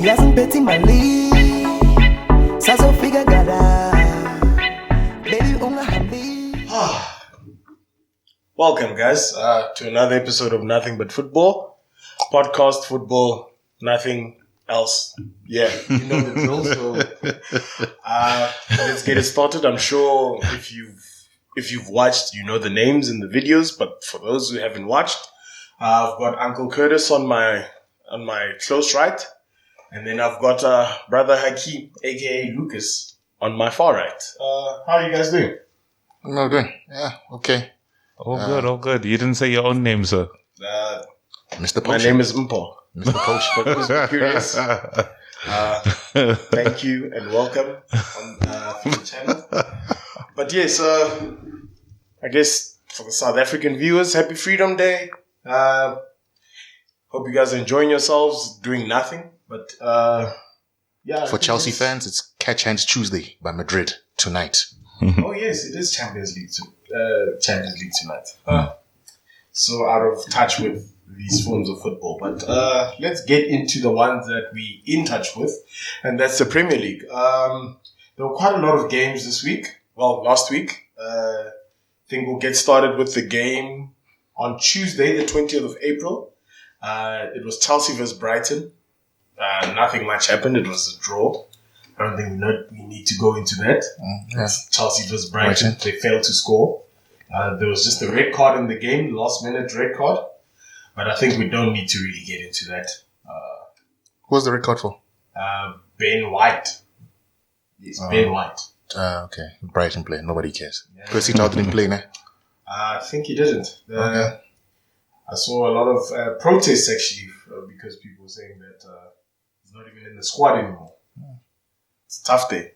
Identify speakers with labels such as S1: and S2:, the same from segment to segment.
S1: Yasin Betty Mali. Saso Figa Gada. Baby Unga Hambi.
S2: Welcome, guys, to another episode of Nothing But Football. Podcast, football, nothing else. Yeah, you know the drill. So let's get it started. I'm sure if you've watched, you know the names in the videos. But for those who haven't watched, I've got Uncle Curtis on my close right, and then I've got Brother Hakeem, aka Lucas, on my far right. How are you guys doing?
S3: I'm doing. Yeah, okay.
S4: All good. You didn't say your own name, sir.
S3: Mr. Poach.
S2: My name is Mpo.
S3: Mr. Poach.
S2: For those who are curious, thank you and welcome on the channel. But yes, I guess for the South African viewers, happy Freedom Day. Hope you guys are enjoying yourselves, doing nothing. But yeah.
S3: For Chelsea fans, it's Catch Hands Tuesday by Madrid tonight.
S2: Oh yes, it is Champions League tonight. So out of touch with these forms of football. But let's get into the ones that we in touch with, and that's the Premier League. There were quite a lot of games this week. Well, last week. I think we'll get started with the game on Tuesday, the 20th of April. It was Chelsea versus Brighton. Nothing much happened. It was a draw. I don't think we need to go into that. It's Chelsea versus Brighton. They failed to score. There was just a red card in the game, last minute red card. But I think we don't need to really get into that.
S3: What's the red card for?
S2: Ben White. Yes, Ben White.
S3: Okay. Brighton play. Nobody cares. Percy Tau didn't play, nah?
S2: I think he didn't.
S3: Okay.
S2: I saw a lot of protests actually because people were saying that he's not even in the squad anymore. It's a tough day.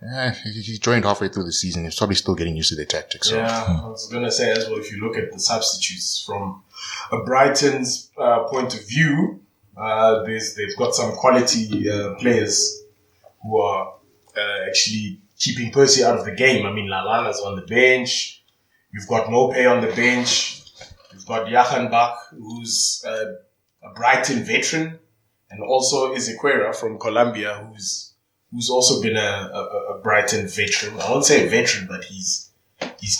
S3: Yeah, he joined halfway through the season. He's probably still getting used to their tactics. So.
S2: Yeah, I was going to say as well, if you look at the substitutes from a Brighton's point of view, they've got some quality players who are actually keeping Percy out of the game. I mean, Lallana's on the bench. You've got Mope on the bench. You've got Yachanbach, who's a Brighton veteran, and also Ezequiera from Colombia, who's also been a Brighton veteran. I won't say a veteran, but he's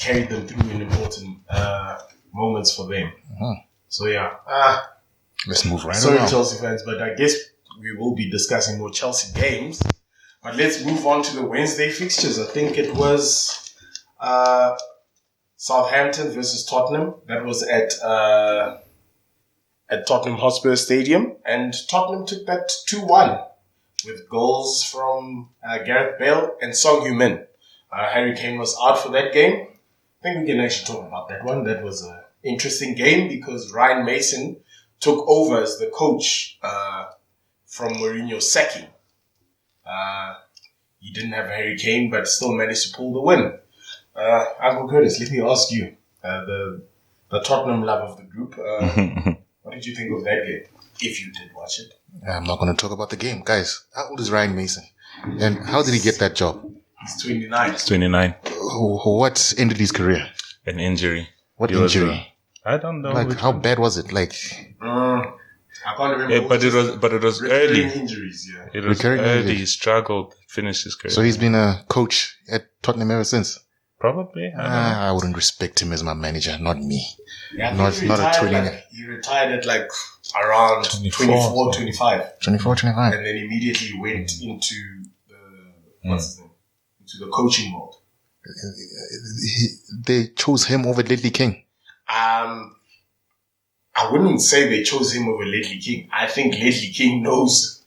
S2: carried them through in important moments for them. So yeah.
S3: Let's move right
S2: Sorry,
S3: along.
S2: Chelsea fans, but I guess we will be discussing more Chelsea games. But let's move on to the Wednesday fixtures. I think it was Southampton versus Tottenham. That was at Tottenham Hotspur Stadium, and Tottenham took that 2-1 with goals from Gareth Bale and Son Heung-min. Harry Kane was out for that game. I think we can actually talk about that one. That was an interesting game because Ryan Mason took over as the coach from Mourinho's sacking. He didn't have Harry Kane, but still managed to pull the win. Uncle Curtis, let me ask you, the Tottenham love of the group, what did you think of that game, if you did watch it?
S3: I'm not going to talk about the game. Guys, how old is Ryan Mason? And how did he get that job?
S2: He's 29.
S4: He's 29.
S3: What ended his career?
S4: An injury.
S3: What injury?
S4: I don't know.
S3: Like, how bad was it? Like,
S2: I can't remember.
S4: Yeah, but it was early.
S2: Injuries, yeah.
S4: It was
S3: Recurring
S4: early.
S3: injuries.
S4: He struggled, finished his career.
S3: so he's been a coach at Tottenham ever since?
S4: Probably. I don't know.
S3: I wouldn't respect him as my manager, not me.
S2: Yeah, I
S3: Not
S2: think
S3: a 29.
S2: he retired at like around 24, 25.
S3: 24, 25.
S2: And then immediately went into into the coaching mode.
S3: They chose him over Ledley King.
S2: I wouldn't say they chose him over Ledley King. I think Ledley King knows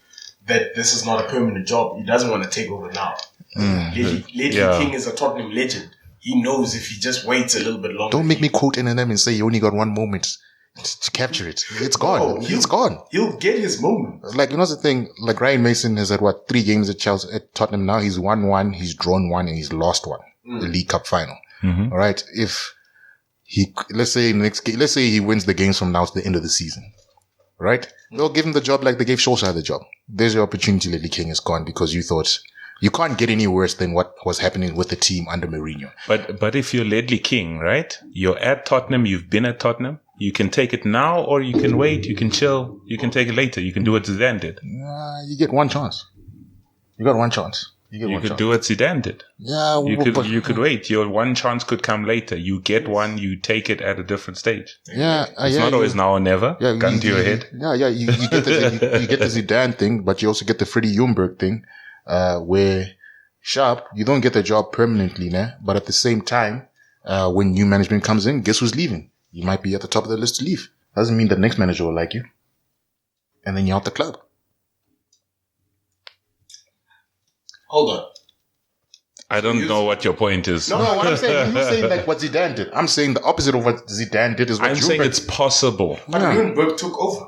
S2: that this is not a permanent job. He doesn't want to take over now. Ledley King is a Tottenham legend. He knows if he just waits a little bit longer.
S3: Don't make me quote N&M and say you only got one moment to capture it. It's gone.
S2: No,
S3: It's gone.
S2: He'll get his moment.
S3: Like, you know the thing, like Ryan Mason has had 3 games at Chelsea, at Tottenham now. He's won 1, he's drawn 1, and he's lost 1. The League Cup final. All right. If let's say he wins the games from now to the end of the season. Right? They'll give him the job like they gave Solskjaer the job. There's your opportunity. Ledley King is gone because you thought you can't get any worse than what was happening with the team under Mourinho.
S4: But if you're Ledley King, right? You're at Tottenham. You've been at Tottenham. You can take it now, or you can wait. You can chill. You can take it later. You can do what Zidane did.
S3: You get one chance. You got one chance.
S4: You could do what Zidane did.
S3: Yeah,
S4: you could wait. Your one chance could come later. You get one. You take it at a different stage.
S3: Yeah,
S4: it's not always now or never.
S3: Yeah,
S4: gun to your head.
S3: Yeah. You get the you get the Zidane thing, but you also get the Freddie Ljungberg thing, where sharp you don't get the job permanently, nah. But at the same time, when new management comes in, guess who's leaving? You might be at the top of the list to leave. Doesn't mean the next manager will like you, and then you're out the club.
S2: Hold on.
S4: I don't know what your point is.
S3: No, what I'm saying, you're saying like what Zidane did. I'm saying the opposite of what Zidane did is what
S4: I'm saying it's possible.
S2: But Ljungberg took over.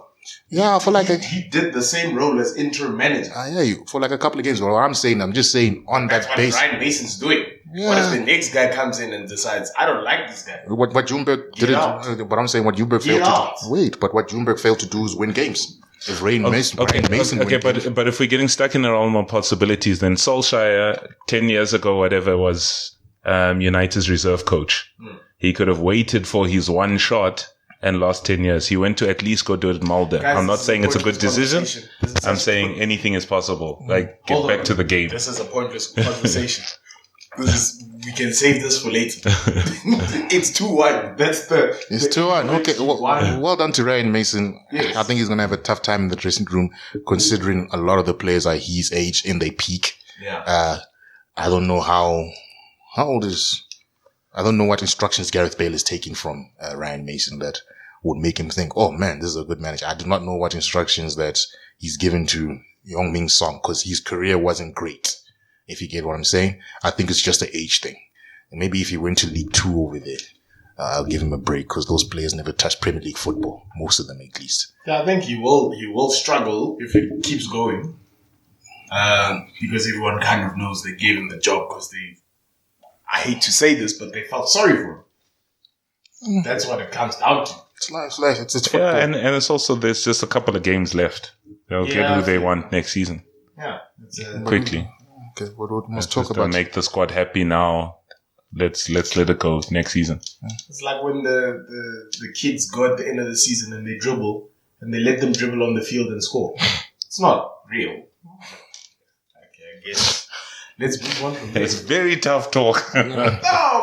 S3: Yeah, for like
S2: he did the same role as interim manager.
S3: I hear you. For like a couple of games. Well, I'm just saying on
S2: That's
S3: that
S2: what
S3: base.
S2: Ryan Mason's doing.
S3: Yeah.
S2: What if the next guy comes in and decides, I don't like this guy?
S3: What Ljungberg
S2: Get
S3: didn't,
S2: out.
S3: but I'm saying what Ljungberg failed
S2: out.
S3: to do. Wait, but what Ljungberg failed to do is win games. If Ryan Mason win games.
S4: But if we're getting stuck in the realm of possibilities, then Solskjaer 10 years ago, whatever, was United's reserve coach. He could have waited for his one shot and lost 10 years. He went to at least go do it at Mulder.
S2: Guys,
S4: I'm not saying it's a good decision. I'm
S2: is
S4: saying anything is possible. Like, get back to the game.
S2: This is a pointless conversation. We can save this for later. It's 2-1.
S3: It's 2-1. Okay. Well done to Ryan Mason.
S2: Yes.
S3: I think he's going to have a tough time in the dressing room, considering a lot of the players are his age in their peak.
S2: Yeah.
S3: I don't know how old is, I don't know what instructions Gareth Bale is taking from Ryan Mason that would make him think, oh man, this is a good manager. I do not know what instructions that he's given to Heung-min Son, because his career wasn't great. If you get what I'm saying, I think it's just an age thing. And maybe if he went to League 2 over there, I'll give him a break, because those players never touched Premier League football. Most of them, at least.
S2: Yeah, I think he will struggle if it keeps going. Because everyone kind of knows they gave him the job because I hate to say this, but they felt sorry for him. That's what it comes down to.
S3: It's life. It's football.
S4: Yeah, and it's also, there's just a couple of games left. They'll get who they want next season.
S2: Yeah.
S4: Quickly.
S3: Okay, what must
S4: Let's
S3: talk
S4: just
S3: about?
S4: make the squad happy now. Let's let it go next season.
S2: It's like when the kids go at the end of the season and they dribble and they let them dribble on the field and score. It's not real. Okay, I guess. Let's move on from
S4: It's
S2: this.
S4: very tough talk.
S2: No,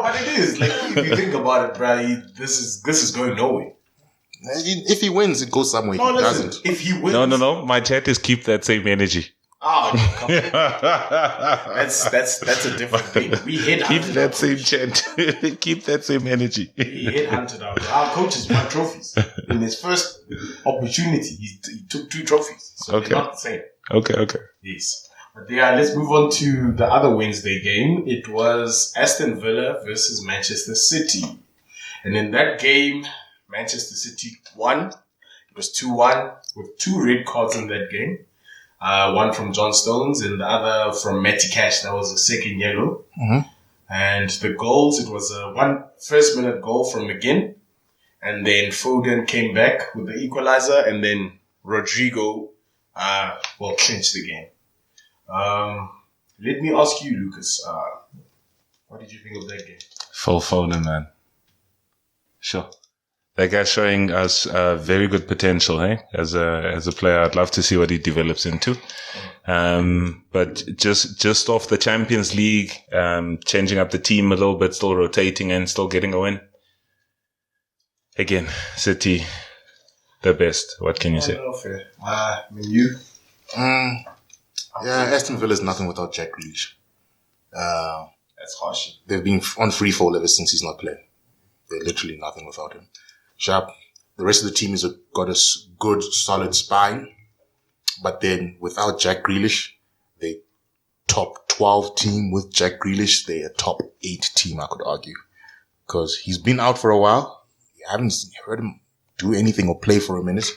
S2: but it is. Like, if you think about it, bro, this is going nowhere.
S3: If he wins, it goes somewhere.
S2: No,
S3: If he
S2: listen,
S3: doesn't.
S2: if he wins...
S4: No. My chat is keep that same energy.
S2: Oh, come on. That's a different thing. We headhunted.
S4: Keep that same chat. Keep that same energy.
S2: He headhunted our coaches won trophies. In his first opportunity, he took 2 trophies. So
S4: Okay.
S2: they're not the same.
S4: Okay.
S2: Yes. But yeah, let's move on to the other Wednesday game. It was Aston Villa versus Manchester City. And in that game, Manchester City won. It was 2-1 with 2 red cards in that game. One from John Stones and the other from Matty Cash. That was a second yellow.
S3: Mm-hmm.
S2: And the goals, it was a 1 first-minute goal from McGinn. And then Foden came back with the equalizer. And then Rodrigo, clinched the game. Let me ask you, Lucas, what did you think of that game?
S4: Full Foden, man. Sure. That guy's showing us very good potential, hey? As a player, I'd love to see what he develops into. But just off the Champions League, changing up the team a little bit, still rotating and still getting a win. Again, City, the best. What can you say?
S2: Fair. You?
S3: Yeah, Aston Villa is nothing without Jack Grealish.
S2: That's harsh.
S3: They've been on free fall ever since he's not playing. They're literally nothing without him. Sharp. The rest of the team got a good, solid spine. But then without Jack Grealish, they top 12 team. With Jack Grealish, they're a top 8 team, I could argue. Because he's been out for a while. I haven't heard him do anything or play for a minute.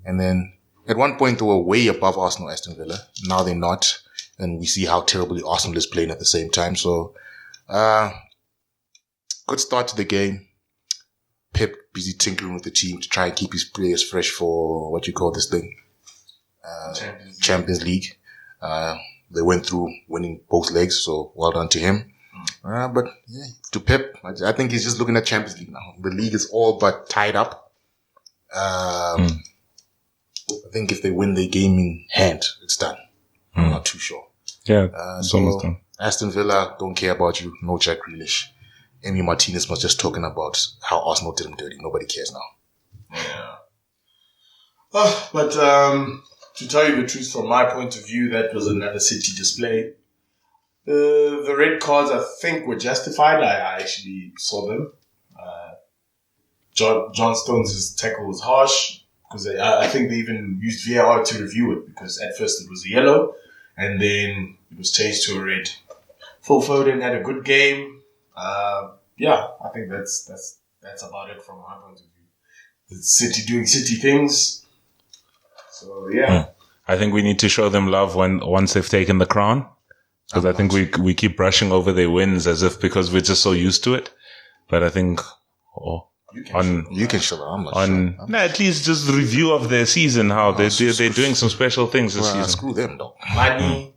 S3: And then at one point they were way above Arsenal, Aston Villa. Now they're not. And we see how terribly Arsenal is playing at the same time. So, good start to the game. Pep busy tinkering with the team to try and keep his players fresh for what you call this thing. Champions League. They went through winning both legs, so well done to him. But yeah, to Pep, I think he's just looking at Champions League now. The league is all but tied up. I think if they win their game in hand, it's done. I'm not too sure.
S4: Yeah.
S3: So Aston Villa don't care about you. No Jack Grealish. Emi Martinez was just talking about how Arsenal did him dirty. Nobody cares now.
S2: Yeah. But to tell you the truth, from my point of view, that was another City display. The red cards, I think, were justified. I actually saw them. John Stones' tackle was harsh because I think they even used VAR to review it because at first it was a yellow and then it was changed to a red. Phil Foden had a good game. I think that's about it from my point of view. The City doing City things. So yeah.
S4: I think we need to show them love once they've taken the crown. Because I think we keep brushing over their wins as if because we're just so used to it. But I think
S3: you can show them. I'm not sure.
S4: At least just the review of their season, how they're doing some special things this season.
S3: Screw them, though.
S2: Money,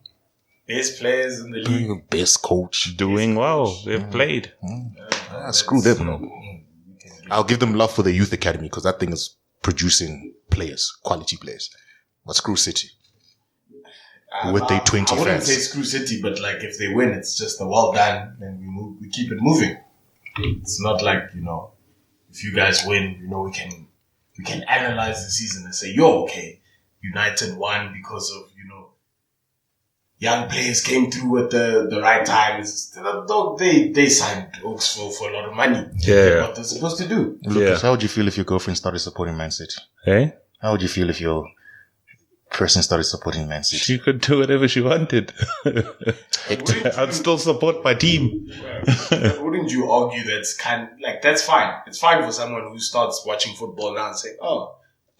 S2: best players in the league,
S3: best coach,
S4: doing well. They've played.
S3: Screw them, though. I'll give them love for the youth academy because that thing is producing players, quality players. But screw City. With their 20
S2: I wouldn't
S3: fans.
S2: say screw City, but like if they win, it's just a well done, and we keep it moving. It's not like, if you guys win, we can analyze the season and say, okay, United won because of, young players came through at the right times. They signed Oaks for a lot of money.
S4: Yeah.
S2: What they're supposed to do.
S3: Lucas, how would you feel if your girlfriend started supporting Man City?
S4: Hey?
S3: How would you feel if your person started supporting Man City?
S4: She could do whatever she wanted. I'd still support my team.
S2: Wouldn't you argue that's that's fine? It's fine for someone who starts watching football now and say,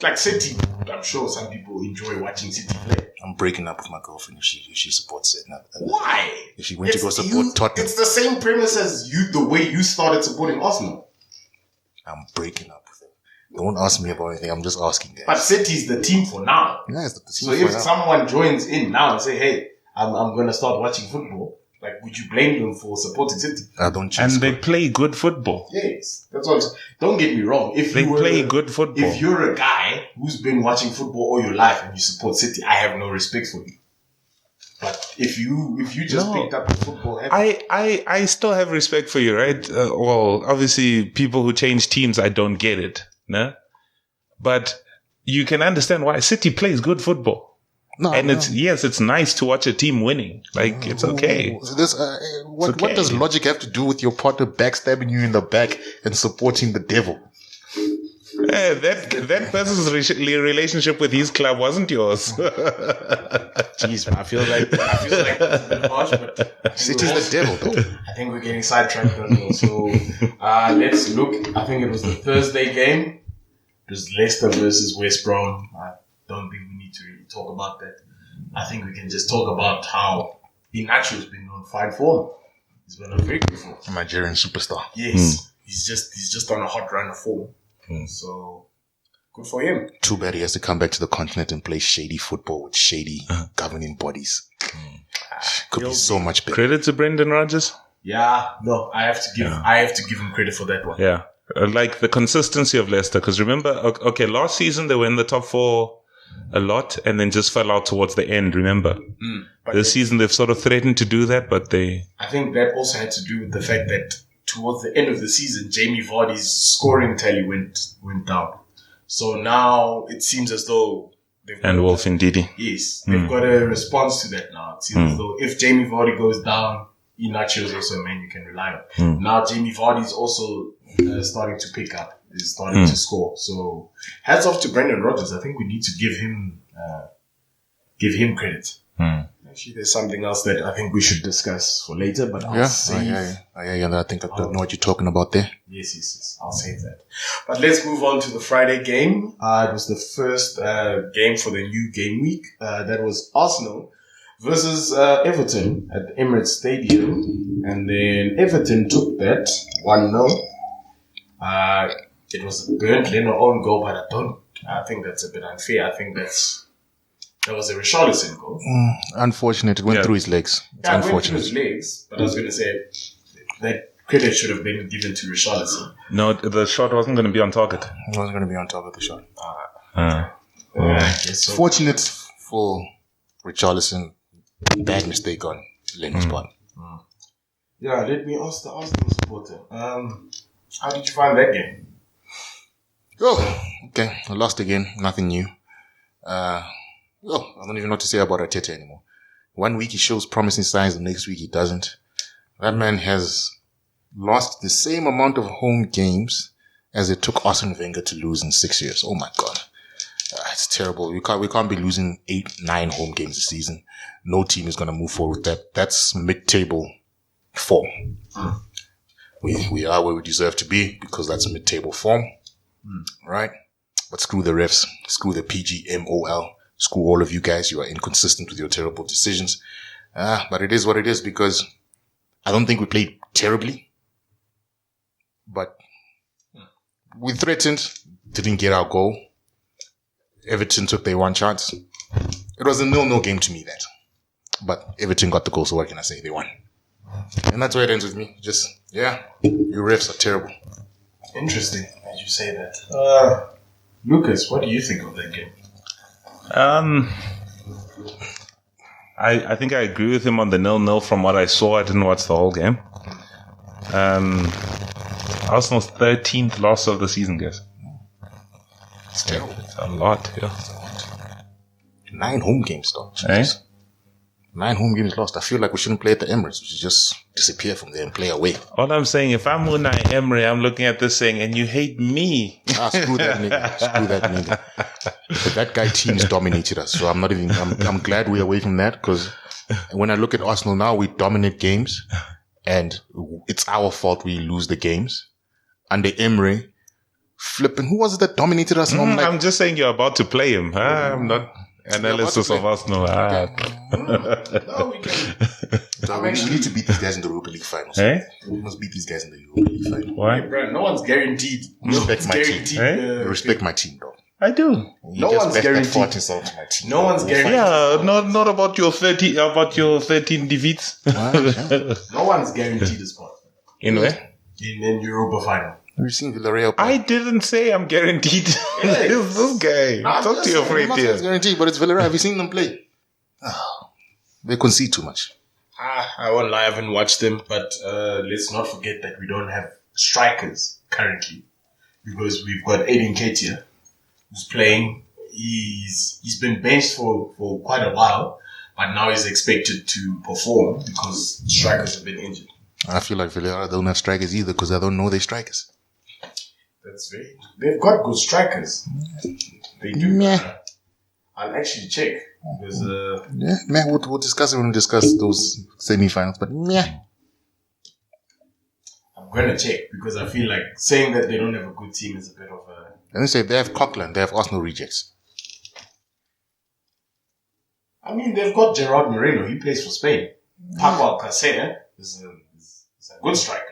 S2: like City. I'm sure some people enjoy watching City play.
S3: I'm breaking up with my girlfriend if she supports it.
S2: Why?
S3: If she went to go support Tottenham.
S2: It's the same premise as the way you started supporting Arsenal.
S3: I'm breaking up with her. Don't ask me about anything. I'm just asking, guys.
S2: But City's the team for now.
S3: Yeah, it's the team
S2: so
S3: for
S2: if
S3: now.
S2: someone joins in now and say, hey, I'm going to start watching football, like, would you blame them for supporting City?
S3: I don't.
S4: And they play good football.
S2: Yes, that's what. Don't get me wrong. If
S4: they play good football.
S2: If you're a guy who's been watching football all your life and you support City, I have no respect for you. But if you just picked up the football,
S4: I still have respect for you, right? Obviously, people who change teams, I don't get it, no? But you can understand why City plays good football. It's nice to watch a team winning. Like, it's okay.
S3: What does logic have to do with your partner backstabbing you in the back and supporting the devil?
S4: That person's relationship with his club wasn't yours.
S3: Jeez, man, I feel like
S2: it's a bit harsh, but
S3: City's the devil, though.
S2: I think we're getting sidetracked on here. So let's look. I think it was the Thursday game. It was Leicester versus West Brom. I don't think we need to really talk about that. I think we can just talk about how Inacho's been on fine form. He's been on very good form.
S3: Nigerian superstar.
S2: Yes, he's just on a hot run of form. So good for him.
S3: Too bad he has to come back to the continent and play shady football with shady governing bodies. Could be so much better.
S4: Credit to Brendan Rodgers.
S2: Yeah, no, I have to give him credit for that one.
S4: Yeah. Like the consistency of Leicester, because remember, last season they were in the top 4 a lot and then just fell out towards the end, remember? This season they've sort of threatened to do that, but I
S2: think that also had to do with the fact that towards the end of the season, Jamie Vardy's scoring tally went down. So now it seems as though
S4: and Wolf Ndidi.
S2: Yes, they've got a response to that now. It seems as though if Jamie Vardy goes down, Iheanacho is also a man you can rely on. Now Jamie Vardy is also starting to pick up, is starting to score. So hats off to Brendan Rodgers. I think we need to give him credit. Actually, there's something else that I think we should discuss for later, but I'll save.
S3: I think I don't know what you're talking about there.
S2: Yes. I'll save that. But let's move on to the Friday game. It was the first game for the new game week. That was Arsenal versus Everton at the Emirates Stadium. And then Everton took that 1-0. It was a Bernd Leno own goal, but I think that's a bit unfair. I think that was a Richarlison goal.
S3: Unfortunate. It went through his legs. It's unfortunate.
S2: It went through his legs, but I was going to say that credit should have been given to Richarlison.
S4: No, the shot wasn't going to be on target.
S3: He wasn't going to be on top of the shot.
S2: I guess so.
S3: Fortunate for Richarlison, bad mistake on Leno's part.
S2: Yeah, let me ask the Arsenal supporter. How did you find that game?
S3: Oh, okay. I lost again. Nothing new. I don't even know what to say about Arteta anymore. 1 week he shows promising signs, the next week he doesn't. That man has lost the same amount of home games as it took Arsene Wenger to lose in 6 years. Oh my God. It's terrible. We can't be losing 8-9 home games this season. No team is going to move forward with that. That's mid-table form. We are where we deserve to be because that's mid-table form. Right? But screw the refs. Screw the PGMOL. Screw all of you guys. You are inconsistent with your terrible decisions. But it is what it is because I don't think we played terribly. But we threatened, didn't get our goal. Everton took their one chance. It was a 0-0 game to me, that. But Everton got the goal, so what can I say? They won. And that's where it ends with me. Just, your refs are terrible.
S2: Interesting that you say that. Lucas, what do you think of that game?
S4: I think I agree with him on the 0-0 from what I saw. I didn't watch the whole game. Arsenal's 13th loss of the season, guys.
S3: It's terrible.
S4: It's a lot, yeah.
S3: 9 home games, though.
S4: Eh?
S3: 9 home games lost. I feel like we shouldn't play at the Emirates. We should just disappear from there and play away.
S4: All I'm saying, if I'm Unai Emery, I'm looking at this saying, and you hate me.
S3: Screw that nigga. Screw that nigga. But that guy teams dominated us. So I'm glad we're away from that because when I look at Arsenal now, we dominate games and it's our fault we lose the games. Under Emery, flipping, who was it that dominated us?
S4: I'm just saying you're about to play him. I'm not analysis of Arsenal.
S2: No, we can.
S3: We need to beat these guys in the Europa League finals.
S4: Eh?
S3: We must beat these guys in the Europa League final.
S4: Why?
S2: Hey, bro, no one's guaranteed.
S3: Respect my team.
S4: Eh?
S3: Respect my team, bro.
S4: I do.
S2: No one's guaranteed.
S3: My team.
S2: No one's guaranteed.
S4: Yeah, not about your 13 defeats.
S2: No one's guaranteed a spot.
S4: In where?
S2: In Europa final.
S3: We've seen Villarreal play.
S4: I didn't say I'm guaranteed. This guy. Talk to your friend
S3: It's
S4: here.
S3: guaranteed, but it's Villarreal. Have you seen them play? They concede too much.
S2: I won't lie, I haven't watched them, but let's not forget that we don't have strikers currently because we've got Aiden Ketia who's playing. He's been benched for quite a while, but now he's expected to perform because strikers have been injured.
S3: I feel like Villarreal don't have strikers either because I don't know their strikers.
S2: They've got good strikers. They do.
S3: Meh.
S2: I'll actually check because
S3: We'll discuss it when we discuss those semi-finals, but yeah.
S2: I'm gonna check because I feel like saying that they don't have a good team is a bit of a.
S3: Let me say they have Coquelin, they have Arsenal rejects.
S2: I mean, they've got Gerard Moreno. He plays for Spain. Paco Alcacer is a good striker.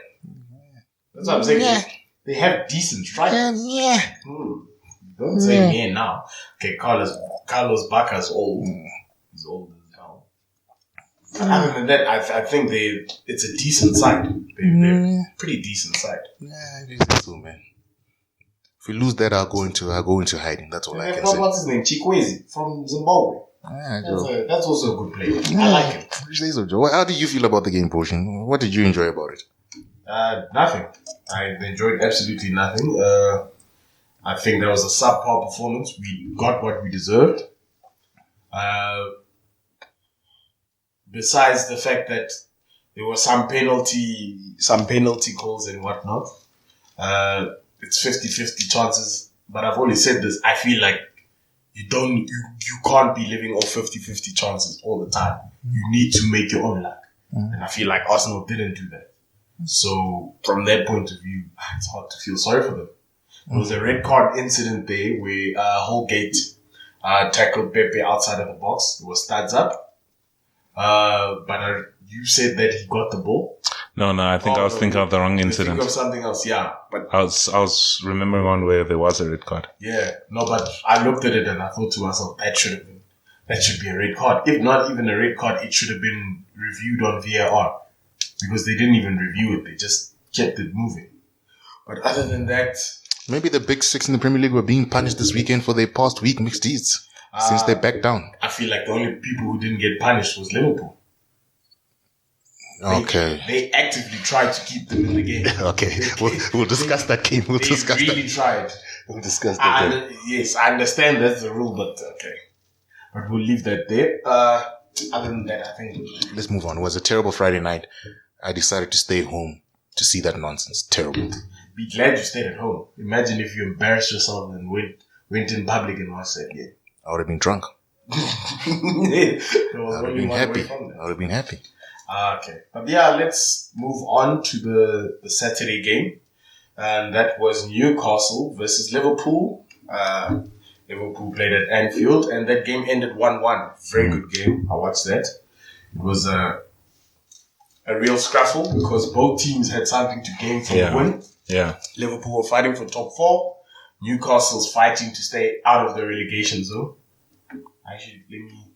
S2: That's what I'm saying.
S3: Yeah.
S2: They have decent strikers.
S3: Yeah.
S2: Don't say me now. Okay, Carlos Baca's old. He's old as hell. But other than that, I think it's a decent side. They're pretty decent side.
S3: Yeah, I think so, man. If we lose that, I'll go into hiding. That's all I can say.
S2: What's his name? Chikwezi from Zimbabwe. That's also a good player. I like him.
S3: Say so, Joe. How did you feel about the game, Potion? What did you enjoy about it?
S2: Nothing. I enjoyed absolutely nothing. I think that was a subpar performance. We got what we deserved. Besides the fact that there were some penalty calls and whatnot. It's 50-50 chances. But I've always said this. I feel like you can't be living off 50-50 chances all the time. You need to make your own luck. And I feel like Arsenal didn't do that. So from that point of view, it's hard to feel sorry for them. There was a red card incident there where Holgate tackled Pepe outside of the box. It was studs up. But you said that he got the ball.
S4: No, I think I was thinking of the wrong incident.
S2: Think of something else, yeah. But
S4: I was remembering one where there was a red card.
S2: Yeah, no, but I looked at it and I thought to myself, that should be a red card. If not even a red card, it should have been reviewed on VAR because they didn't even review it. They just kept it moving. But other than that,
S3: maybe the big six in the Premier League were being punished this weekend for their past week misdeeds since they backed down.
S2: I feel like the only people who didn't get punished was Liverpool.
S3: Okay.
S2: They actively tried to keep them in the game.
S3: Okay. We'll discuss that game. We'll discuss
S2: that. They really tried.
S3: We'll discuss that game.
S2: Yes, I understand that's the rule, but okay. But we'll leave that there. Other than that, I think...
S3: Let's move on. It was a terrible Friday night. I decided to stay home to see that nonsense. Terrible.
S2: Be glad you stayed at home. Imagine if you embarrassed yourself and went in public and watched that game.
S3: I would have been drunk.
S2: I
S3: would have been happy. I would have been happy.
S2: Okay. But yeah, let's move on to the Saturday game. And that was Newcastle versus Liverpool. Liverpool played at Anfield, and that game ended 1-1. Very good game. I watched that. It was a real scraffle because both teams had something to gain from the win.
S4: Yeah.
S2: Liverpool were fighting for top 4. Newcastle's fighting to stay out of the relegation zone. Actually, let me...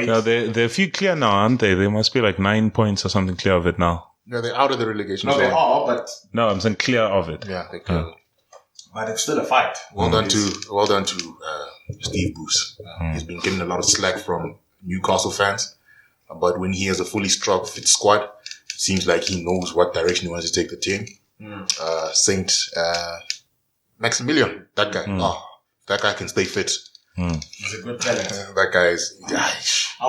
S4: No, they're a few clear now, aren't they? They must be like 9 points or something clear of it now.
S3: No, they're out of the relegation
S2: zone. No, they are, but...
S4: No, I'm saying clear of it.
S3: Yeah, they're clear.
S2: But it's still a fight.
S3: Well done to Steve Bruce. He's been getting a lot of slack from Newcastle fans. But when he has a fully struck fit squad, it seems like he knows what direction he wants to take the team. Saint Maximilian, that guy. That guy can stay fit.
S2: He's a good talent.
S3: That guy is...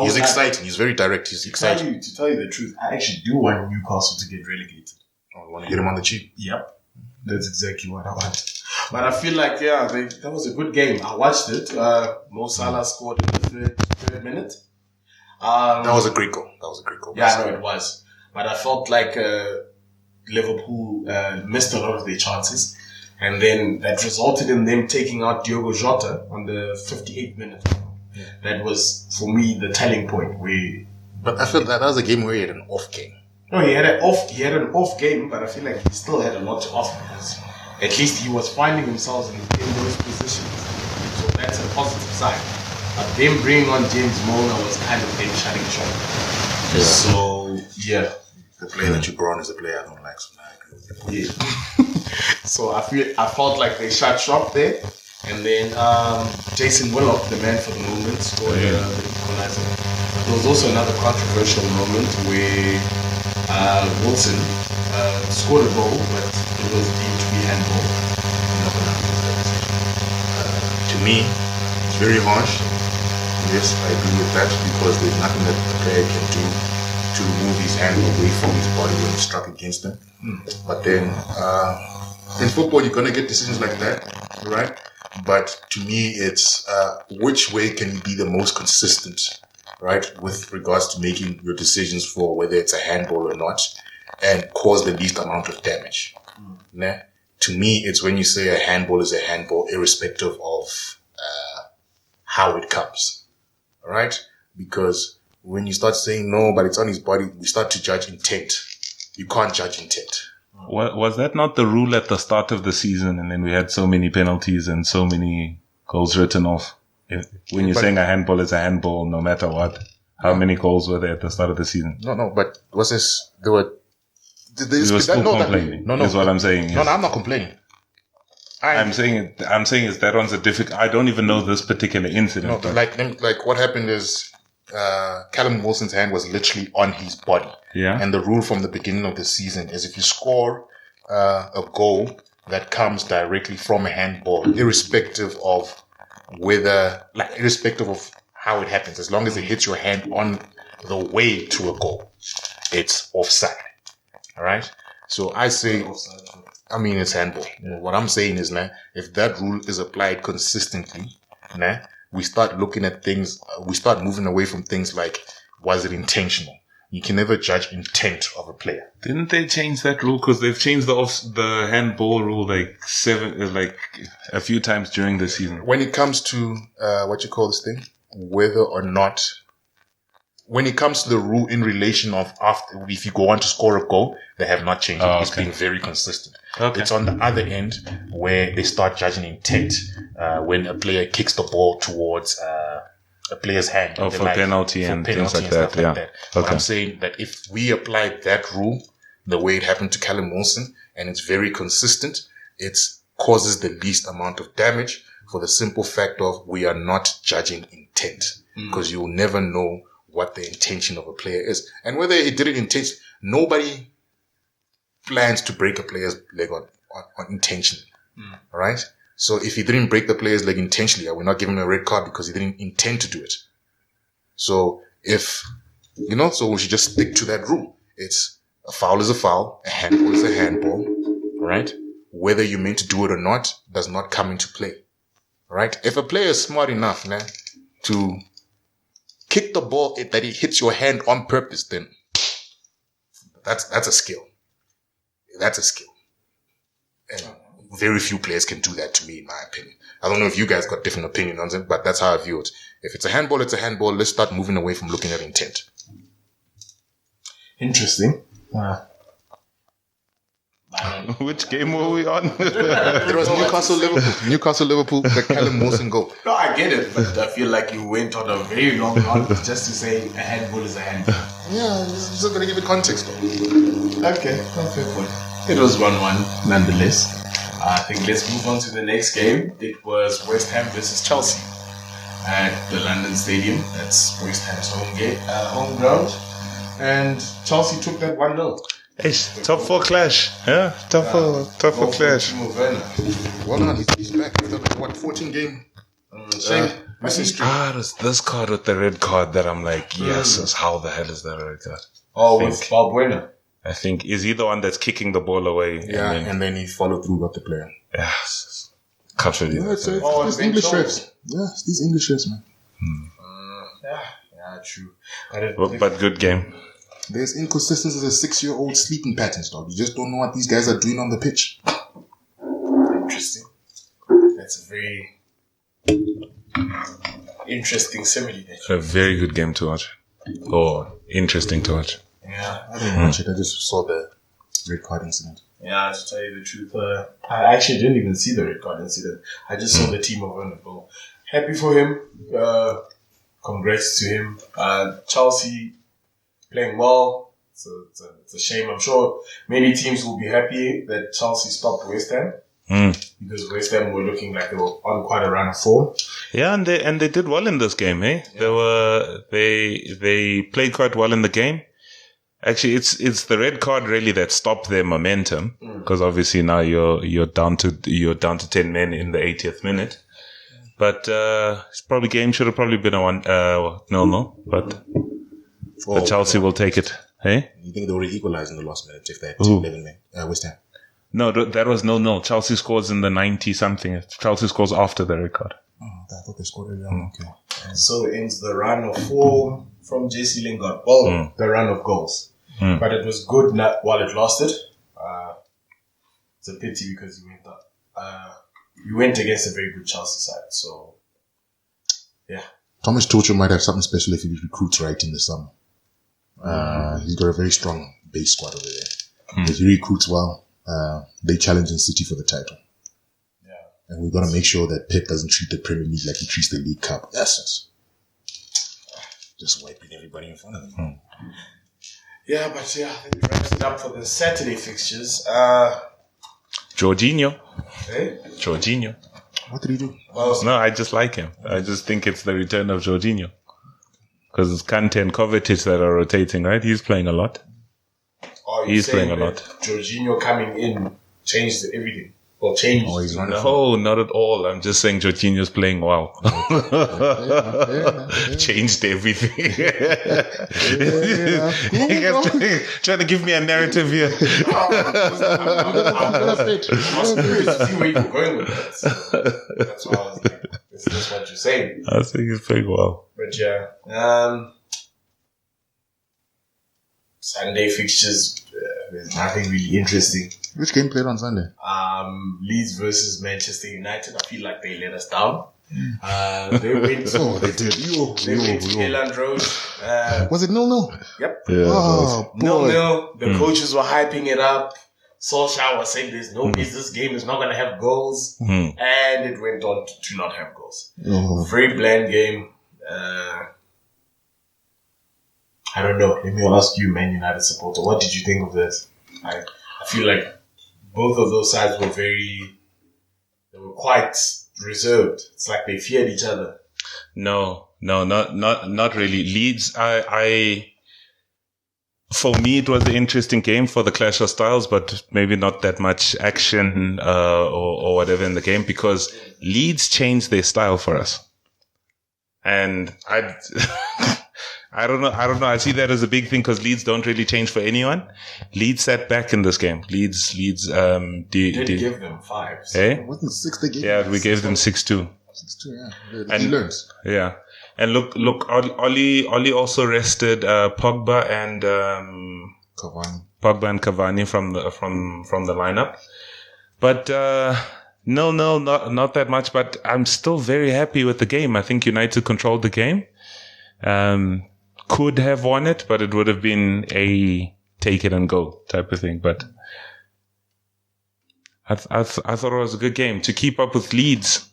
S3: he's exciting. He's very direct. He's exciting.
S2: To tell you the truth, I actually do want Newcastle to get relegated.
S3: I want to get him on the cheap.
S2: Yep. That's exactly what I want. But I feel like, that was a good game. I watched it. Mo Salah scored in the third minute.
S3: That was a great goal.
S2: Yeah, I know it was. But I felt like Liverpool missed a lot of their chances. And then that resulted in them taking out Diogo Jota on the 58th minute. Yeah. That was, for me, the telling point.
S3: But I felt that was a game where he had an off game.
S2: No, he had an off game, but I feel like he still had a lot to offer because at least he was finding himself in those positions. So that's a positive sign. But them bringing on James Milner was kind of them shutting shop. Yeah. So, yeah.
S3: The player that you brought on is a player I don't like, so I agree.
S2: Yeah. So I felt like they shut shop there. And then Jason Willock, the man for the moment, scored the equalizer. There was also another controversial moment where Wilson scored a goal, but it was deemed to be handball.
S3: To me, it's very harsh. Yes, I agree with that because there's nothing that the player can do to move his hand away from his body when it's struck against him. But then in football, you're going to get decisions like that, right? But to me, it's which way can you be the most consistent, right, with regards to making your decisions for whether it's a handball or not and cause the least amount of damage. Nah? To me, it's when you say a handball is a handball, irrespective of how it comes, right? Because when you start saying no, but it's on his body, we start to judge intent. You can't judge intent.
S4: Was that not the rule at the start of the season, and then we had so many penalties and so many goals written off? When you're saying a handball is a handball, no matter what, how many goals were there at the start of the season?
S3: No, but was this, there were...
S4: You were still complaining,
S3: no,
S4: is what I'm saying.
S3: No, I'm not complaining.
S4: I'm saying is that one's a difficult... I don't even know this particular incident.
S3: No, like what happened is Callum Wilson's hand was literally on his body.
S4: Yeah.
S3: And the rule from the beginning of the season is if you score a goal that comes directly from a handball, irrespective of how it happens, as long as it hits your hand on the way to a goal, it's offside. All right. So I say, it's handball. What I'm saying is, if that rule is applied consistently, we start looking at things, we start moving away from things like, was it intentional? You can never judge intent of a player.
S4: Didn't they change that rule? Because they've changed the handball rule like a few times during the season.
S3: When it comes to, when it comes to the rule in relation of after, if you go on to score a goal, they have not changed it. It's been very consistent.
S4: Okay.
S3: It's on the other end where they start judging intent, when a player kicks the ball towards, a player's hand.
S4: Oh, for penalty and things like that. Yeah.
S3: But
S4: Okay.
S3: I'm saying that if we apply that rule, the way it happened to Callum Wilson, and it's very consistent, it causes the least amount of damage for the simple fact of we are not judging intent. Because you will never know what the intention of a player is. And whether he did it intentionally, nobody plans to break a player's leg on intentionally. Right? So if he didn't break the player's leg intentionally, I will not give him a red card because he didn't intend to do it. So so we should just stick to that rule. It's a foul is a foul, a handball is a handball, right? Whether you meant to do it or not does not come into play, right? If a player is smart enough, man, to kick the ball that he hits your hand on purpose, then that's a skill. That's a skill. And very few players can do that, to me, in my opinion. I don't know if you guys got different opinions on it, but that's how I view it. If it's a handball, it's a handball. Let's start moving away from looking at intent.
S2: Interesting.
S4: Which game were we on?
S3: It was Newcastle-Liverpool, the Callum Wilson goal.
S2: No, I get it, but I feel like you went on a very long run just to say a handball is a handball.
S3: Yeah, just got to give it context, though.
S2: Okay, fair point. It was 1-1 nonetheless. I think let's move on to the next game. It was West Ham versus Chelsea at the London Stadium. That's West Ham's home ground. And Chelsea took that 1-0.
S4: It's top 4 clash. Yeah, top 4 clash.
S3: Well done, he's back. He's done, what, 14 game? Missing streak.
S4: It was this card with the red card that I'm like, yes, how the hell is that a red card?
S2: Oh, with Balbuena.
S4: I think, is he the one that's kicking the ball away?
S3: Yeah, and then he followed through with the player.
S4: Yeah, can't really.
S3: Yeah, it's these English refs. Yeah, it's these English refs, man.
S2: Yeah, true.
S4: But good game.
S3: There's inconsistencies as a 6-year-old sleeping patterns, dog. You just don't know what these guys are doing on the pitch.
S2: Interesting. That's a very interesting simile.
S4: A very good game to watch. Oh, interesting to watch.
S2: Yeah,
S3: I didn't watch it. I just saw the red card incident.
S2: Yeah, to tell you the truth, I actually didn't even see the red card incident. I just saw the team over the goal. Happy for him. Congrats to him. Chelsea playing well. So it's a shame. I'm sure many teams will be happy that Chelsea stopped West Ham. Because West Ham were looking like they were on quite a run of form.
S4: Yeah, and they did well in this game, eh? Yeah. They played quite well in the game. Actually, it's the red card really that stopped their momentum, because obviously now you're down to 10 men in the 80th minute. But game should have probably been a 1-0, but Chelsea will take it. Hey,
S3: you think they would equalize in the last minute if they had 11 men? West Ham.
S4: No, that was 0-0. Chelsea scores in the 90 something. Chelsea scores after the red card.
S3: Oh, I thought they scored earlier. Okay.
S2: So ends the run of form from JC Lingard. Well, the run of goals. But it was good while it lasted. It's a pity because you went against a very good Chelsea side. So, yeah.
S3: Thomas Tuchel might have something special if he recruits right in the summer. He's got a very strong base squad over there. If he recruits well, they challenge in City for the title.
S2: Yeah.
S3: And we've got to make sure that Pep doesn't treat the Premier League like he treats the League Cup. Yes. Just wiping everybody in front of them.
S2: Yeah, but I think it wraps it up for the Saturday fixtures.
S4: Jorginho.
S2: Hey?
S4: Jorginho.
S3: What did he do?
S2: Well,
S4: No, I just like him. I just think it's the return of Jorginho. Because it's Kante and Kovacic that are rotating, right? He's playing a lot. He's playing a lot.
S2: Jorginho coming in changed everything. Or changed.
S3: Oh, he's running.
S4: No, not at all. I'm just saying Jorginho's playing well. Changed everything. Trying to give me a narrative here.
S2: I was curious to see where you're going with that. So that's why I was like, is this what you're saying?
S4: I think he's playing well.
S2: But yeah. Sunday fixtures, there's nothing really interesting.
S3: Which game played on Sunday?
S2: Leeds versus Manchester United. I feel like they let us down. They went.
S3: They did.
S2: They went to Elland Road.
S3: Was it 0-0?
S2: Yep.
S4: Yeah.
S3: Oh, boy.
S2: 0-0. The coaches were hyping it up. Solskjaer was saying there's no ways this game is not going to have goals. And it went on to not have goals.
S3: Oh.
S2: Very bland game. I don't know. Let me ask you, Man United supporter, what did you think of this? I feel like both of those sides were they were quite reserved. It's like they feared each other.
S4: No, not really. Leeds, for me, it was an interesting game for the clash of styles, but maybe not that much action, or whatever in the game, because Leeds changed their style for us. And I don't know. I see that as a big thing because Leeds don't really change for anyone. Leeds sat back in this game. Leeds,
S2: did give them 5.
S4: Eh?
S3: Wasn't 6 the game?
S4: Yeah, we gave them 6-2.
S3: 6-2, yeah. And he learns.
S4: Yeah. And look, Oli also rested, Pogba and, Cavani from the lineup. But, no, not that much, but I'm still very happy with the game. I think United controlled the game. Could have won it, but it would have been a take it and go type of thing. But I thought it was a good game to keep up with Leeds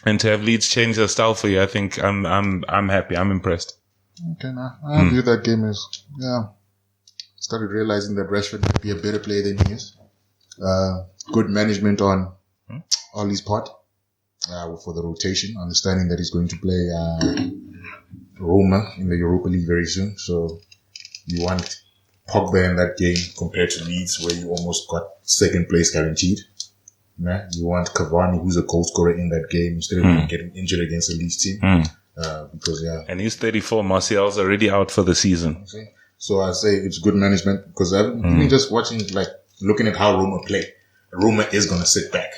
S4: and to have Leeds change their style for you. I think I'm happy. I'm impressed.
S3: Okay, now I view that game as started realizing that Rashford might be a better player than he is. Good management on Ollie's part for the rotation, understanding that he's going to play Roma in the Europa League very soon. So you want Pogba in that game compared to Leeds, where you almost got second place guaranteed. Yeah? You want Cavani, who's a goal scorer in that game, instead of getting injured against a Leeds team.
S4: And he's 34. Martial's already out for the season.
S3: Okay. So I say it's good management because I've been just watching, looking at how Roma play. Roma is going to sit back.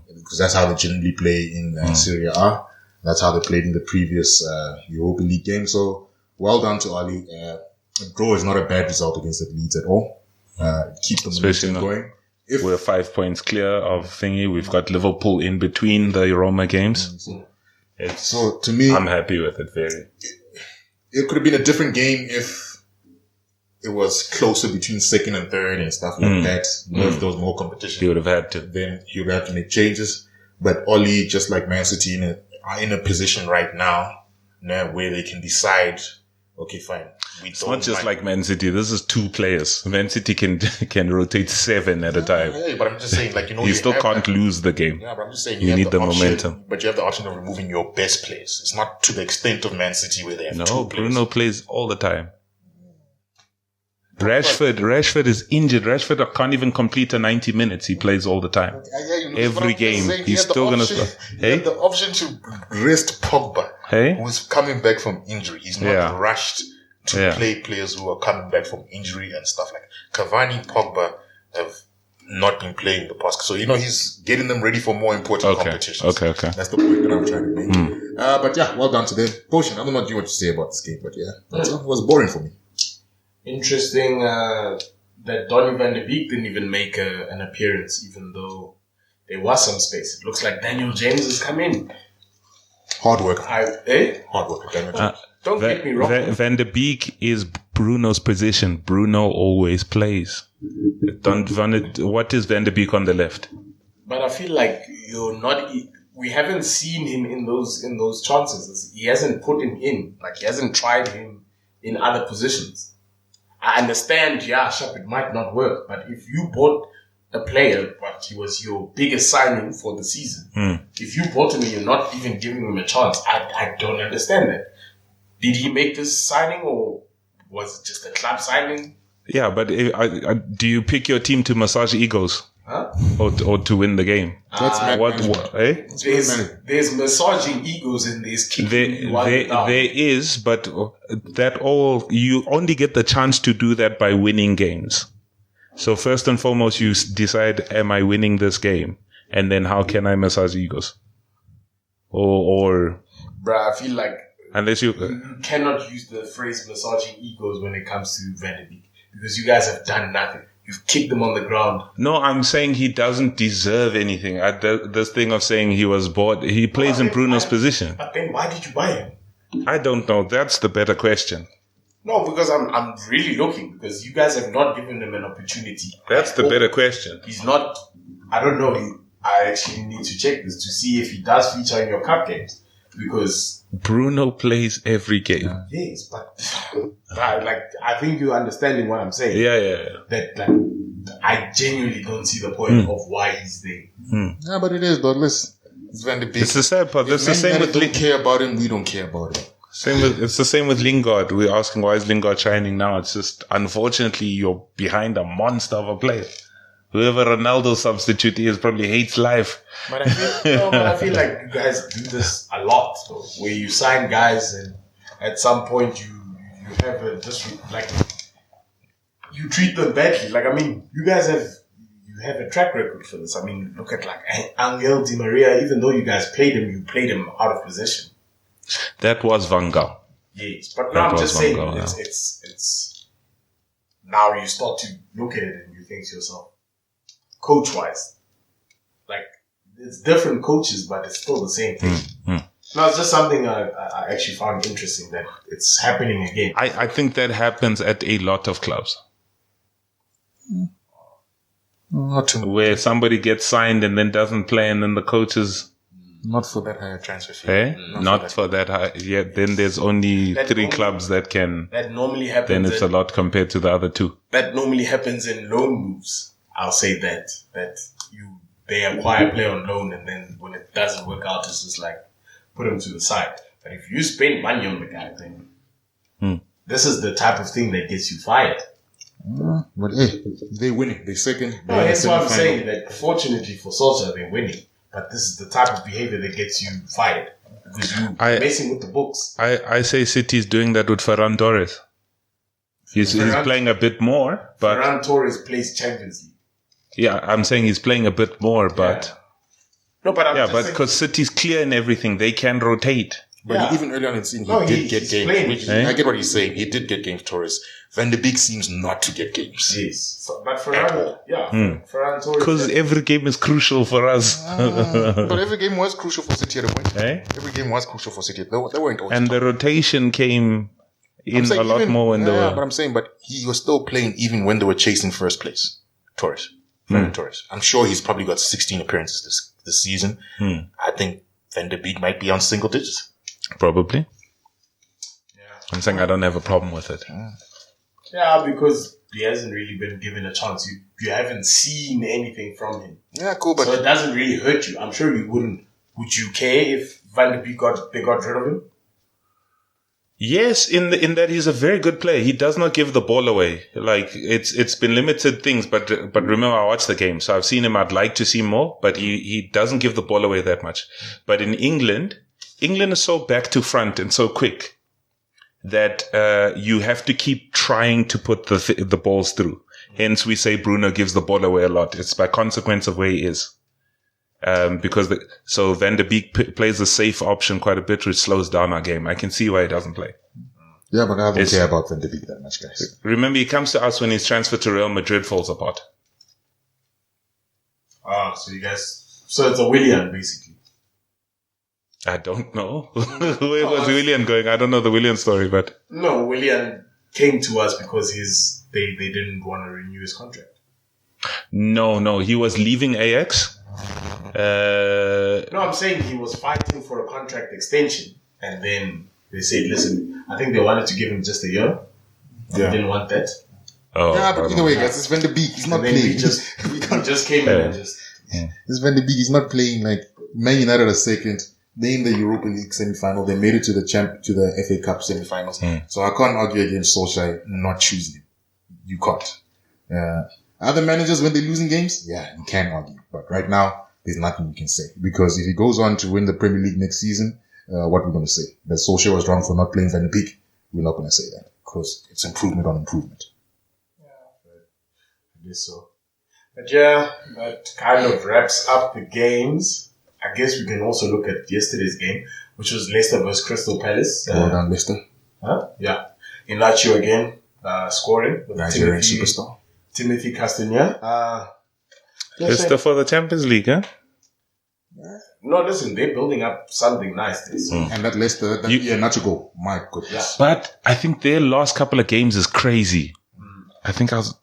S3: Because that's how they generally play in Serie A. That's how they played in the previous Europa League game. So well done to Ali. A draw is not a bad result against the Leeds at all. Keep the momentum going.
S4: We're 5 points clear of thingy. We've got Liverpool in between the Roma games.
S3: So to me,
S4: I'm happy with it. Very.
S3: It could have been a different game if it was closer between second and third and stuff like that. If there was more competition,
S4: he would have had to.
S3: Then he would have to make changes. But Oli, just like Man City, are in a position right now where they can decide, okay, fine.
S4: It's not just like Man City. This is 2 players. Man City can rotate 7 at a time.
S3: Yeah, but I'm just saying,
S4: you still can't lose the game.
S3: Yeah, but I'm just saying
S4: you need the momentum.
S3: But you have the option of removing your best players. It's not to the extent of Man City where they have 2 players.
S4: Bruno plays all the time. Rashford is injured. Rashford can't even complete a 90 minutes. He plays all the time. Every game. He's still going to start.
S3: He had the option to rest Pogba, who's coming back from injury. He's not rushed to play players who are coming back from injury and stuff like that. Cavani, Pogba have not been playing the past. So, he's getting them ready for more important competitions.
S4: Okay.
S3: That's the point that I'm trying to make. But yeah, well done to them. Potion, I don't know what to say about this game, but yeah, it was boring for me.
S2: Interesting that Donny van de Beek didn't even make an appearance, even though there was some space. It looks like Daniel James has come in.
S3: Hard work.
S2: Hard work, Daniel James. Don't get me wrong.
S4: Van de Beek is Bruno's position. Bruno always plays. What is Van de Beek on the left?
S2: But I feel like we haven't seen him in those chances. He hasn't put him in. He hasn't tried him in other positions. I understand, it might not work, but if you bought a player, but he was your biggest signing for the season, if you bought him and you're not even giving him a chance, I don't understand that. Did he make this signing or was it just a club signing?
S4: Yeah, but do you pick your team to massage egos?
S2: Huh?
S4: Or to win the game?
S3: That's
S2: There's massaging egos and there's kicking you down.
S4: There is, but you only get the chance to do that by winning games. So first and foremost, you decide, am I winning this game? And then how can I massage egos? Or
S2: bruh, I feel like
S4: unless you
S2: cannot use the phrase massaging egos when it comes to Van de Beek because you guys have done nothing. You've kicked them on the ground.
S4: No, I'm saying he doesn't deserve anything. This thing of saying he was bought, he plays in Bruno's position.
S2: But then why did you buy him?
S4: I don't know. That's the better question.
S2: No, because I'm really looking because you guys have not given him an opportunity.
S4: That's the better question.
S2: He's not, I don't know. I actually need to check this to see if he does feature in your cup games because
S4: Bruno plays every game.
S2: Yes, but I think you're understanding what I'm saying.
S4: Yeah.
S2: That I genuinely don't see the point of why he's there.
S3: Yeah, but it is, Douglas. It's Van de Beek.
S4: It's the sad part. That's the same with
S3: don't care about him. We don't care about him.
S4: It's the same with Lingard. We're asking why is Lingard shining now? It's just, unfortunately, you're behind a monster of a player. Whoever Ronaldo substitute is probably hates life.
S2: But I feel like you guys do this a lot, though, where you sign guys and at some point you have you treat them badly. Like, I mean, you guys have a track record for this. I mean, look at like Angel Di Maria. Even though you guys played him, you played him out of position.
S4: That was Van Gaal.
S2: Yes, but now I'm just saying it's now you start to look at it and you think to yourself, coach-wise, like it's different coaches, but it's still the same thing. No, it's just something I actually found interesting that it's happening again.
S4: I think that happens at a lot of clubs.
S3: Not too
S4: where somebody gets signed and then doesn't play, and then the coaches.
S3: Not for that higher transfer fee.
S4: Eh? Not for that high. Yeah, then there's only three clubs that can.
S2: That normally happens.
S4: Then it's a lot compared to the other two.
S2: That normally happens in loan moves. I'll say that they acquire a player on loan, and then when it doesn't work out, it's just like put him to the side. But if you spend money on the guy, then this is the type of thing that gets you fired.
S3: But hey, they're winning. They're second.
S2: That's why I'm saying that fortunately for Solskjaer, they're winning. But this is the type of behavior that gets you fired. Because you're messing with the books.
S4: I say City's doing that with Ferran Torres. He's playing a bit more, but...
S2: Ferran Torres plays Champions League.
S4: Yeah, I'm saying he's playing a bit more, but...
S2: Yeah. No, but I'm just saying,
S4: because City's clear in everything, they can rotate.
S3: But even early on in the season, he did get games. I get what he's saying. He did get games, Torres. Van de Beek seems not to get games.
S2: Yes. But Ferran, Ferran Torres...
S4: Because every game is crucial for us.
S3: But every game was crucial for City at a point. Every game was crucial for City. They weren't always
S4: the rotation came in a lot more when they were...
S3: but I'm saying, but he was still playing even when they were chasing first place. Torres. Ferran Torres. I'm sure he's probably got 16 appearances this season. I think Van de Beek might be on single digits.
S4: Probably. Yeah. I'm saying I don't have a problem with it.
S2: Yeah, because he hasn't really been given a chance. You haven't seen anything from him.
S3: Yeah, cool, but...
S2: So it doesn't really hurt you. I'm sure you wouldn't... Would you care if Van de Beek they got rid of him?
S4: Yes, in that he's a very good player. He does not give the ball away. Like, it's been limited things, but remember, I watched the game, so I've seen him. I'd like to see more, but he doesn't give the ball away that much. But in England is so back to front and so quick that you have to keep trying to put the balls through. Hence, we say Bruno gives the ball away a lot. It's by consequence of where he is. So Van de Beek plays the safe option quite a bit, which slows down our game. I can see why he doesn't play.
S3: Yeah, but I don't care about Van de Beek that much, guys.
S4: Remember, he comes to us when his transfer to Real Madrid falls apart.
S2: So it's a Willian, basically.
S4: I don't know. Where was Willian going? I don't know the Willian story, but...
S2: No, Willian came to us because they didn't want to renew his contract.
S4: No, he was leaving Ajax.
S2: No, I'm saying he was fighting for a contract extension, and then they said, listen, I think they wanted to give him just a year. Yeah. He didn't want that.
S3: Oh, yeah, but either way, guys, it's Van de Beek. He's not playing.
S2: We just came in and just...
S3: Yeah. It's Van de Beek. He's not playing. Like, Man United are second. They in the Europa League semi-final. They made it to the FA Cup semi-finals. So I can't argue against Solskjaer not choosing him. You can't. Other managers, when they're losing games, yeah, you can argue. But right now, there's nothing you can say. Because if he goes on to win the Premier League next season, what we're going to say? That Solskjaer was wrong for not playing Van de Beek? We're not going to say that. Because it's improvement on improvement.
S2: Yeah, I guess so. But yeah, that kind of wraps up the games. I guess we can also look at yesterday's game, which was Leicester versus Crystal Palace.
S3: Well done, Leicester.
S2: Yeah. Inacio again, scoring. With
S3: Nigerian superstar.
S2: Timothy Castagne.
S4: Leicester for the Champions League, huh?
S2: No, listen, they're building up something nice this.
S3: And that Leicester, Nacho goal. My goodness.
S2: Yeah.
S4: But I think their last couple of games is crazy. I think I was...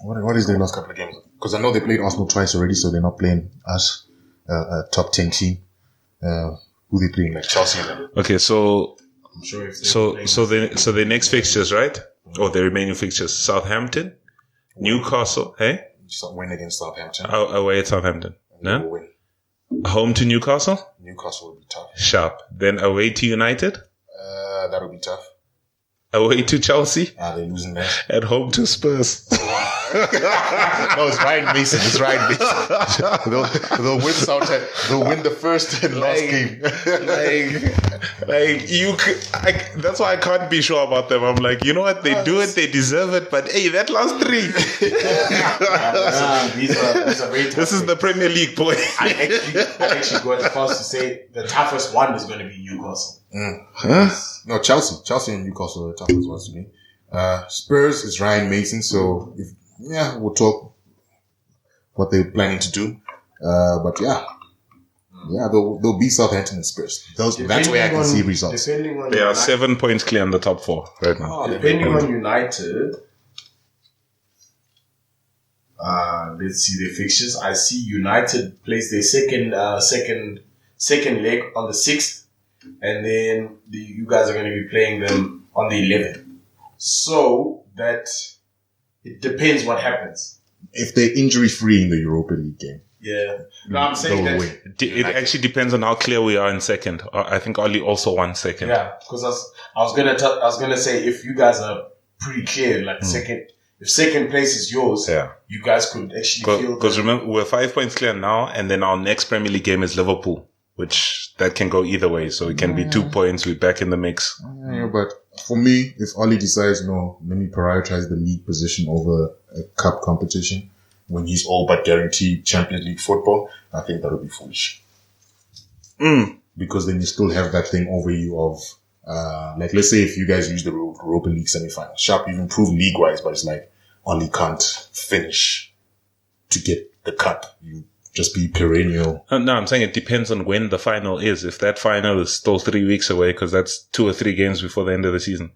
S3: What is their last couple of games? Because I know they played Arsenal twice already, so they're not playing us, a top 10 team. Who they playing? Like Chelsea and them.
S4: Okay, so
S2: I'm sure if
S4: the next fixtures, right? Or the remaining fixtures: Southampton, Newcastle. Hey,
S3: Just win against Southampton.
S4: away at Southampton.
S3: We'll
S4: No,
S3: win.
S4: home to Newcastle.
S3: Newcastle will be tough.
S4: Sharp. Then away to United.
S3: That'll be tough.
S4: Away to Chelsea.
S3: They're losing that.
S4: At home to Spurs.
S3: No, it's Ryan Mason. It's Ryan Mason. They'll win Southampton. They'll win the first and last game.
S4: That's why I can't be sure about them. I'm like, you know what? They do it. They deserve it. But hey, that last 3.
S2: these are very tough.
S4: This is the Premier League, boy.
S2: I actually go as far as to say the toughest one is going to be Newcastle.
S3: No, Chelsea and Newcastle are the toughest ones to me. Spurs is Ryan Mason, so we'll talk what they're planning to do. But they'll beat Southampton and Spurs. That's where I can see results.
S4: They are 7 points clear on the top 4 right now.
S2: Depending on United, let's see their fixtures. I see United plays their second leg on the 6th, and then you guys are going to be playing them on the 11th. So that it depends what happens.
S3: If they're injury free in the Europa League game,
S2: no, I'm saying
S3: they'll
S2: that
S3: win.
S4: It actually depends on how clear we are in second. I think Oli also won second.
S2: Yeah, because I was gonna say if you guys are pretty clear, like second, if second place is yours, you guys could actually feel.
S4: Because remember, we're 5 points clear now, and then our next Premier League game is Liverpool, which that can go either way. So it can be 2 points. We're back in the mix.
S3: Yeah, but for me, if Oli decides, no, let me prioritize the league position over a cup competition when he's all but guaranteed Champions League football, I think that would be foolish. Because then you still have that thing over you of, like, let's say if you guys use the Europa League semi-final. Sharp, you've improved league-wise, but it's like, Oli can't finish to get the cup. You just be perennial.
S4: No, I'm saying it depends on when the final is. If that final is still 3 weeks away, because that's 2 or 3 games before the end of the season.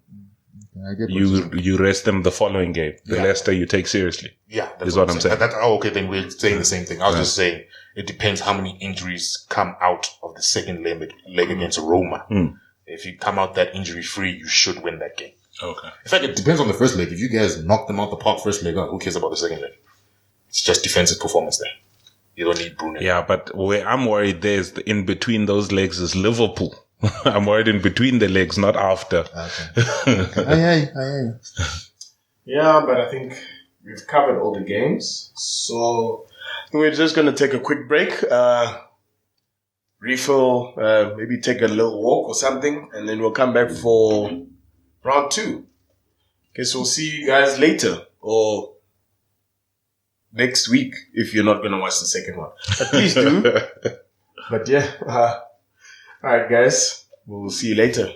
S3: I get
S4: You rest them the following game. The Leicester you take seriously.
S3: Yeah, that's
S4: is what I'm saying.
S3: Okay, then we're saying the same thing. I was just saying it depends how many injuries come out of the second leg against Roma. If you come out that injury free, you should win that game.
S4: Okay.
S3: In fact, it depends on the first leg. If you guys knock them out the park first leg, who cares about the second leg? It's just defensive performance there. You don't need Bruno.
S4: Yeah, but where I'm worried there's in between those legs is Liverpool. I'm worried in between the legs, not after.
S3: Okay. Aye.
S2: Yeah, but I think we've covered all the games. So we're just going to take a quick break, refill, maybe take a little walk or something, and then we'll come back for round 2. Okay, so we'll see you guys later or next week if you're not going to watch the second one. But please do. But yeah, all right, guys. We'll see you later.